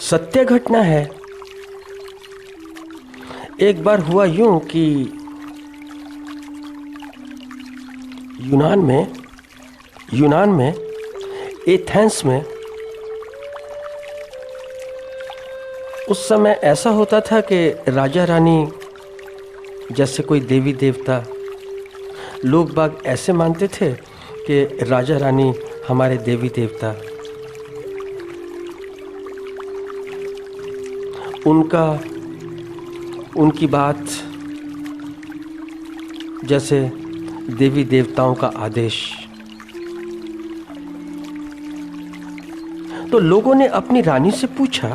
सत्य घटना है। एक बार हुआ यूं कि यूनान में एथेंस में उस समय ऐसा होता था कि राजा रानी जैसे कोई देवी देवता, लोग बाग ऐसे मानते थे कि राजा रानी हमारे देवी देवता, उनकी बात जैसे देवी देवताओं का आदेश। तो लोगों ने अपनी रानी से पूछा,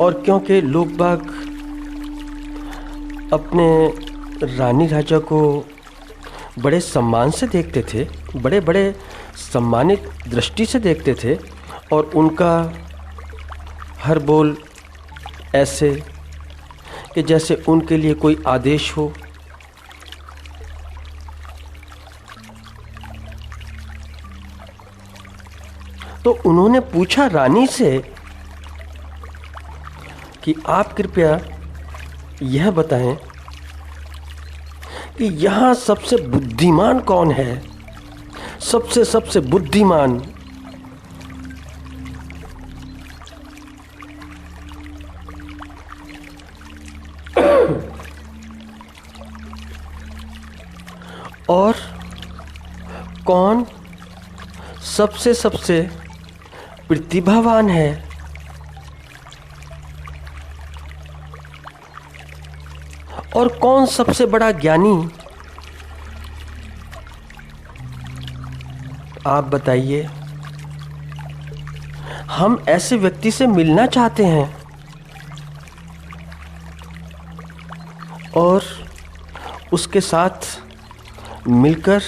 और क्योंकि लोग बाग अपने रानी राजा को बड़े सम्मान से देखते थे, बड़े बड़े सम्मानित दृष्टि से देखते थे, और उनका हर बोल ऐसे कि जैसे उनके लिए कोई आदेश हो। तो उन्होंने पूछा रानी से कि आप कृपया यह बताएं कि यहाँ सबसे बुद्धिमान कौन है, सबसे बुद्धिमान। और कौन सबसे प्रतिभावान है। और कौन सबसे बड़ा ज्ञानी। आप बताइए। हम ऐसे व्यक्ति से मिलना चाहते हैं और उसके साथ मिलकर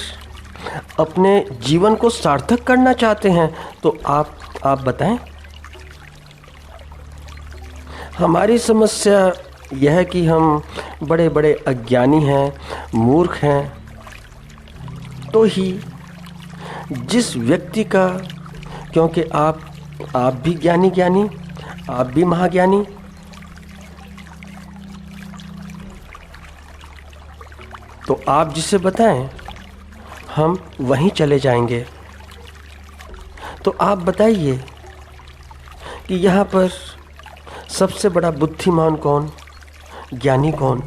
अपने जीवन को सार्थक करना चाहते हैं। तो आप बताएं। हमारी समस्या यह है कि हम बड़े बड़े अज्ञानी हैं, मूर्ख हैं। तो ही जिस व्यक्ति का, क्योंकि आप भी ज्ञानी, आप भी महाज्ञानी, तो आप जिसे बताएं हम वहीं चले जाएंगे। तो आप बताइए कि यहाँ पर सबसे बड़ा बुद्धिमान कौन, ज्ञानी कौन।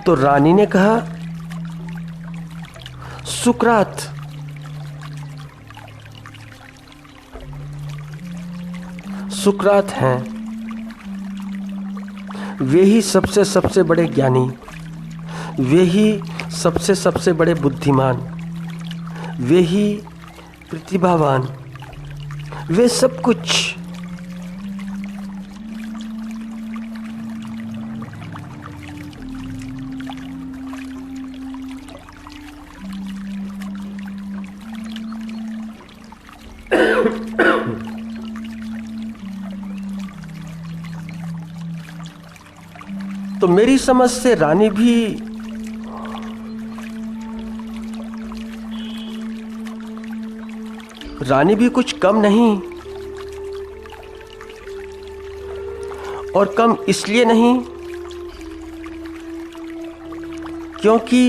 तो रानी ने कहा सुकरात। सुकरात हैं, वे ही सबसे बड़े ज्ञानी, वे ही सबसे बड़े बुद्धिमान, वे ही प्रतिभावान, वे सब कुछ। तो मेरी समझ से रानी भी कुछ कम नहीं, और कम इसलिए नहीं क्योंकि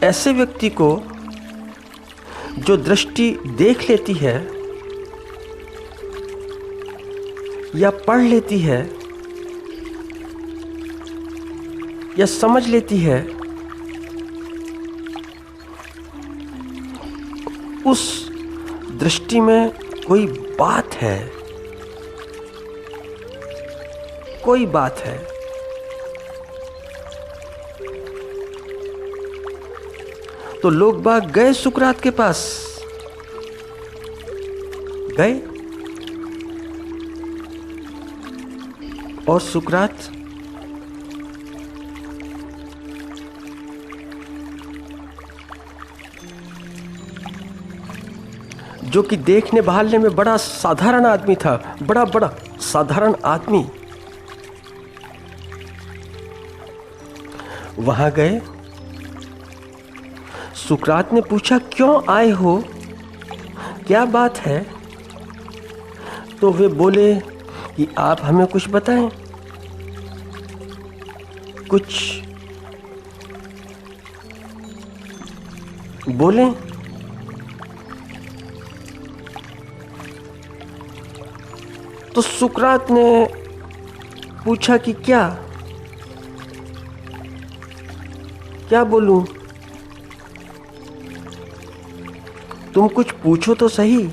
ऐसे व्यक्ति को जो दृष्टि देख लेती है या पढ़ लेती है या समझ लेती है, उस दृष्टि में कोई बात है, कोई बात है। तो लोग बाग गए सुकरात के पास, गए, और सुकरात जो कि देखने बहालने में बड़ा साधारण आदमी था, बड़ा साधारण आदमी, वहां गए सुकरात ने पूछा, क्यों आए हो, क्या बात है? तो वे बोले कि आप हमें कुछ बताएं, कुछ बोलें। तो सुकरात ने पूछा कि क्या बोलूं? तुम कुछ पूछो तो सही।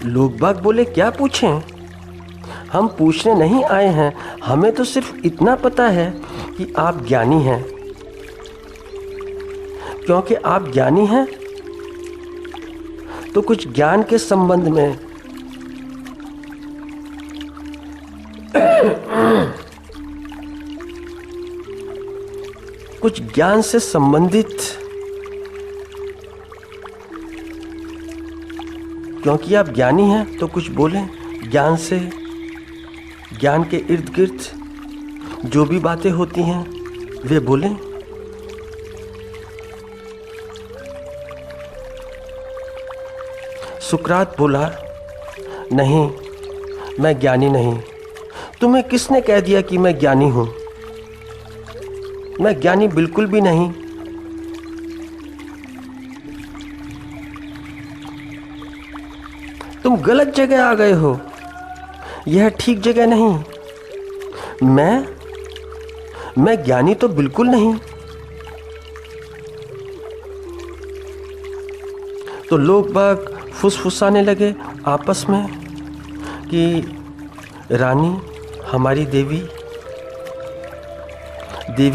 लोग बाग बोले, क्या पूछें? हम पूछने नहीं आए हैं, हमें तो सिर्फ इतना पता है कि आप ज्ञानी हैं। क्योंकि आप ज्ञानी हैं तो कुछ ज्ञान के संबंध में कुछ ज्ञान से संबंधित, क्योंकि आप ज्ञानी हैं तो कुछ बोलें ज्ञान से, ज्ञान के इर्द गिर्द जो भी बातें होती हैं वे बोलें। सुकरात बोला, नहीं, मैं ज्ञानी नहीं। तुम्हें किसने कह दिया कि मैं ज्ञानी हूं? मैं ज्ञानी बिल्कुल भी नहीं। तुम गलत जगह आ गए हो, यह ठीक जगह नहीं। मैं ज्ञानी तो बिल्कुल नहीं। तो लोग बाग फुसफुसाने लगे आपस में कि रानी, हमारी देवी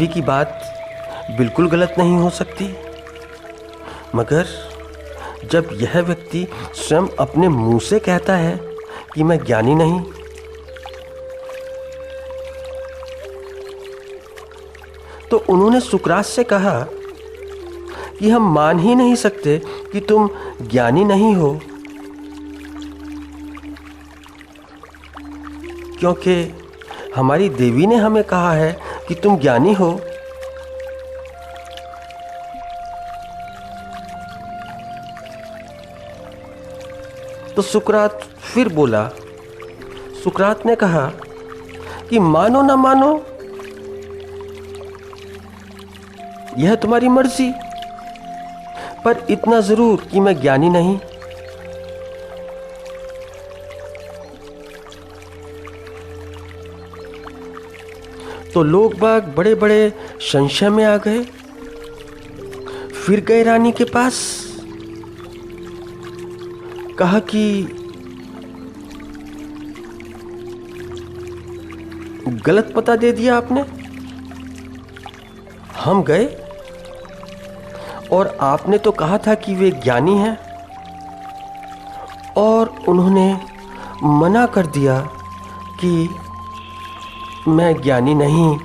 की बात बिल्कुल गलत नहीं हो सकती, मगर जब यह व्यक्ति स्वयं अपने मुंह से कहता है कि मैं ज्ञानी नहीं, तो उन्होंने सुकरात से कहा कि हम मान ही नहीं सकते कि तुम ज्ञानी नहीं हो, क्योंकि हमारी देवी ने हमें कहा है कि तुम ज्ञानी हो। तो सुकरात फिर बोला। सुकरात ने कहा कि मानो ना मानो यह तुम्हारी मर्जी, पर इतना जरूर कि मैं ज्ञानी नहीं। तो लोग बाग बड़े बड़े संशय में आ गए। फिर गए रानी के पास, कहा कि गलत पता दे दिया आपने। हम गए और आपने तो कहा था कि वे ज्ञानी हैं, और उन्होंने मना कर दिया कि मैं ज्ञानी नहीं,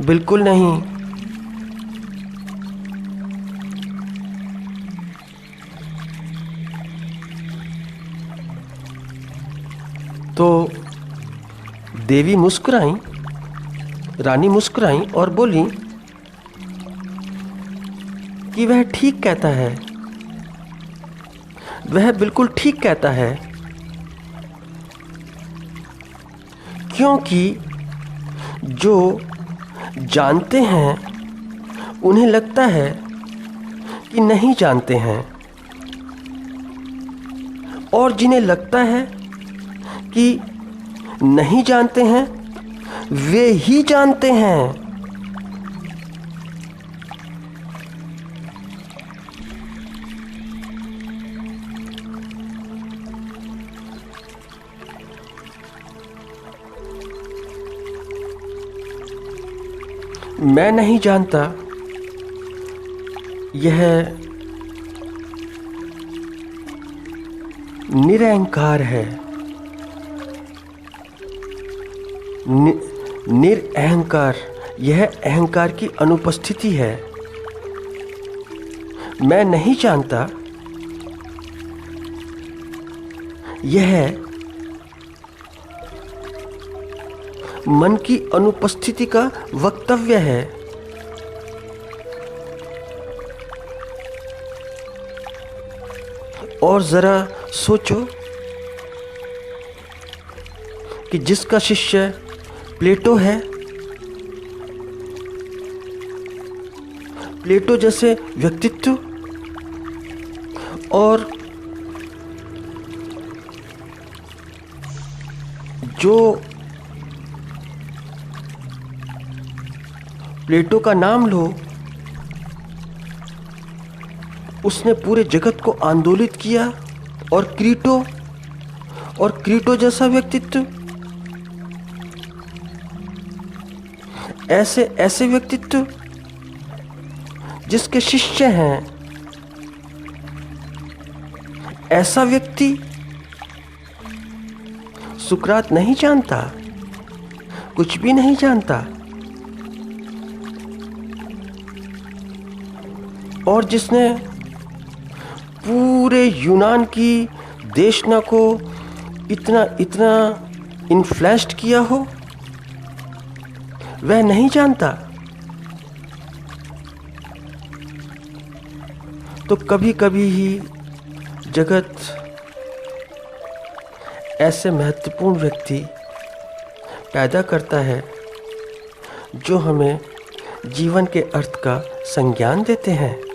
बिल्कुल नहीं। तो देवी मुस्कुराई, रानी मुस्कुराई और बोली कि वह ठीक कहता है, वह बिल्कुल ठीक कहता है, क्योंकि जो जानते हैं उन्हें लगता है कि नहीं जानते हैं, और जिन्हें लगता है कि नहीं जानते हैं वे ही जानते हैं। मैं नहीं जानता, यह निरहंकार है। निरअहंकार, यह अहंकार की अनुपस्थिति है। मैं नहीं जानता, यह मन की अनुपस्थिति का वक्तव्य है। और जरा सोचो कि जिसका शिष्य प्लेटो है, प्लेटो जैसे व्यक्तित्व और जो प्लेटो का नाम लो, उसने पूरे जगत को आंदोलित किया। और क्रीटो जैसा व्यक्तित्व, ऐसे व्यक्तित्व जिसके शिष्य हैं, ऐसा व्यक्ति सुकरात नहीं जानता, कुछ भी नहीं जानता। और जिसने पूरे यूनान की देशना को इतना इन्फ्लुएंस्ड किया हो, वह नहीं जानता। तो कभी कभी ही जगत ऐसे महत्वपूर्ण व्यक्ति पैदा करता है जो हमें जीवन के अर्थ का संज्ञान देते हैं।